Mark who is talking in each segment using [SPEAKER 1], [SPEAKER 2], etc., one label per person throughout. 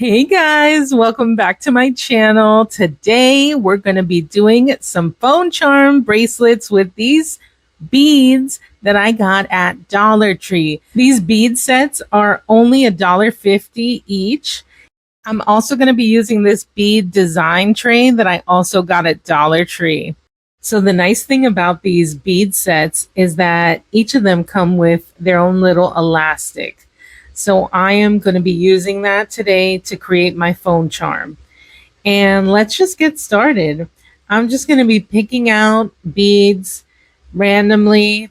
[SPEAKER 1] Hey guys, welcome back to my channel. Today we're going to be doing some phone charm bracelets with these beads that I got at Dollar Tree. These bead sets are only $1.50 each. I'm also going to be using this bead design tray that I also got at Dollar Tree. So the nice thing about these bead sets is that each of them come with their own little elastic. So I am going to be using that today to create my phone charm. And let's just get started. I'm just going to be picking out beads randomly.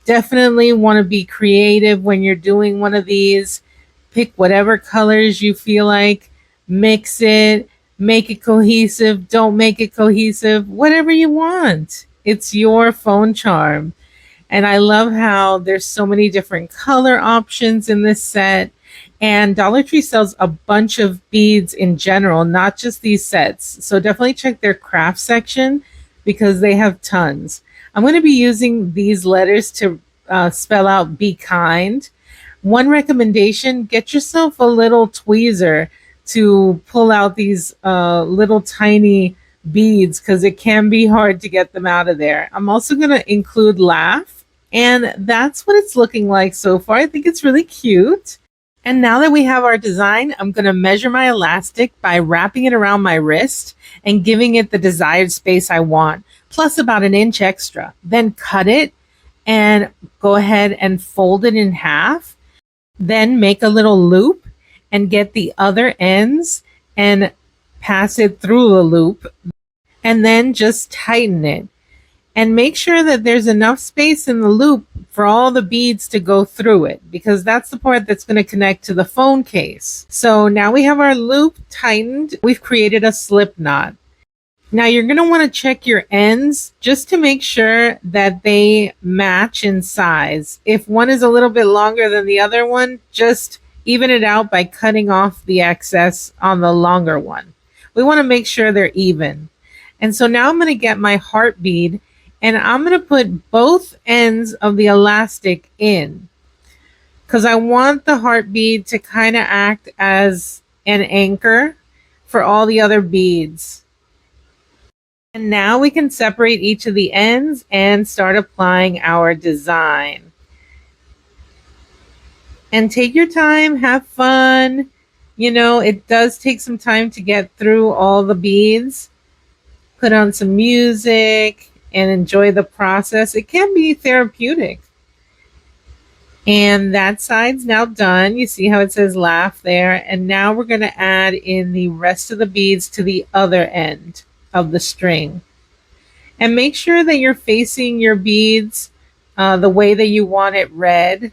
[SPEAKER 1] Definitely want to be creative when you're doing one of these. Pick whatever colors you feel like, mix it, make it cohesive, don't make it cohesive, whatever you want. It's your phone charm. And I love how there's so many different color options in this set. And Dollar Tree sells a bunch of beads in general, not just these sets. So definitely check their craft section because they have tons. I'm going to be using these letters to spell out be kind. One recommendation, get yourself a little tweezer to pull out these little tiny beads because it can be hard to get them out of there. I'm also going to include laugh. And that's what it's looking like so far. I think it's really cute. And now that we have our design, I'm going to measure my elastic by wrapping it around my wrist and giving it the desired space I want, plus about an inch extra. Then cut it and go ahead and fold it in half. Then make a little loop and get the other ends and pass it through the loop. And then just tighten it. And make sure that there's enough space in the loop for all the beads to go through it, because that's the part that's going to connect to the phone case. So now we have our loop tightened. We've created a slip knot. Now you're going to want to check your ends just to make sure that they match in size. If one is a little bit longer than the other one, just even it out by cutting off the excess on the longer one. We want to make sure they're even. And so now I'm going to get my heart bead. And I'm going to put both ends of the elastic in because I want the heart bead to kind of act as an anchor for all the other beads. And now we can separate each of the ends and start applying our design. And take your time, have fun. You know, it does take some time to get through all the beads. Put on some music and enjoy the process. It can be therapeutic. And that side's now done. You see how it says laugh there. And now we're going to add in the rest of the beads to the other end of the string. And make sure that you're facing your beads the way that you want it read,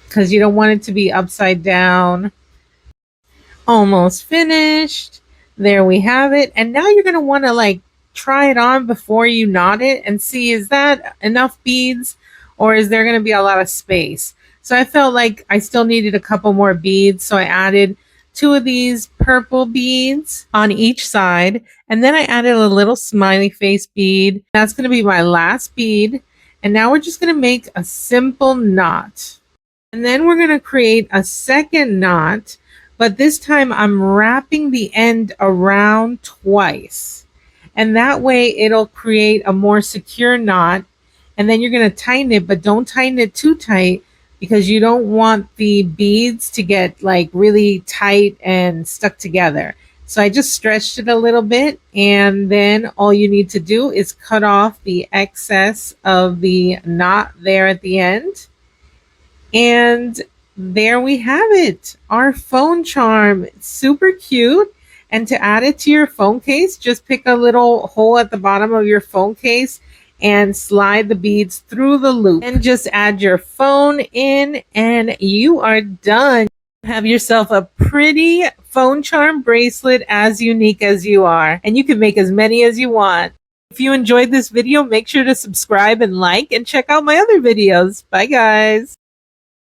[SPEAKER 1] because you don't want it to be upside down. Almost finished. There we have it. And now you're going to want to try it on before you knot it and see, is that enough beads or is there going to be a lot of space? So I felt like I still needed a couple more beads. So I added 2 of these purple beads on each side. And then I added a little smiley face bead. That's going to be my last bead. And now we're just going to make a simple knot. And then we're going to create a second knot. But this time I'm wrapping the end around twice. And that way it'll create a more secure knot. And then you're going to tighten it, but don't tighten it too tight because you don't want the beads to get really tight and stuck together. So I just stretched it a little bit. And then all you need to do is cut off the excess of the knot there at the end. And there we have it. Our phone charm. It's super cute. And to add it to your phone case, just pick a little hole at the bottom of your phone case and slide the beads through the loop. And just add your phone in and you are done. Have yourself a pretty phone charm bracelet as unique as you are. And you can make as many as you want. If you enjoyed this video, make sure to subscribe and like and check out my other videos. Bye guys.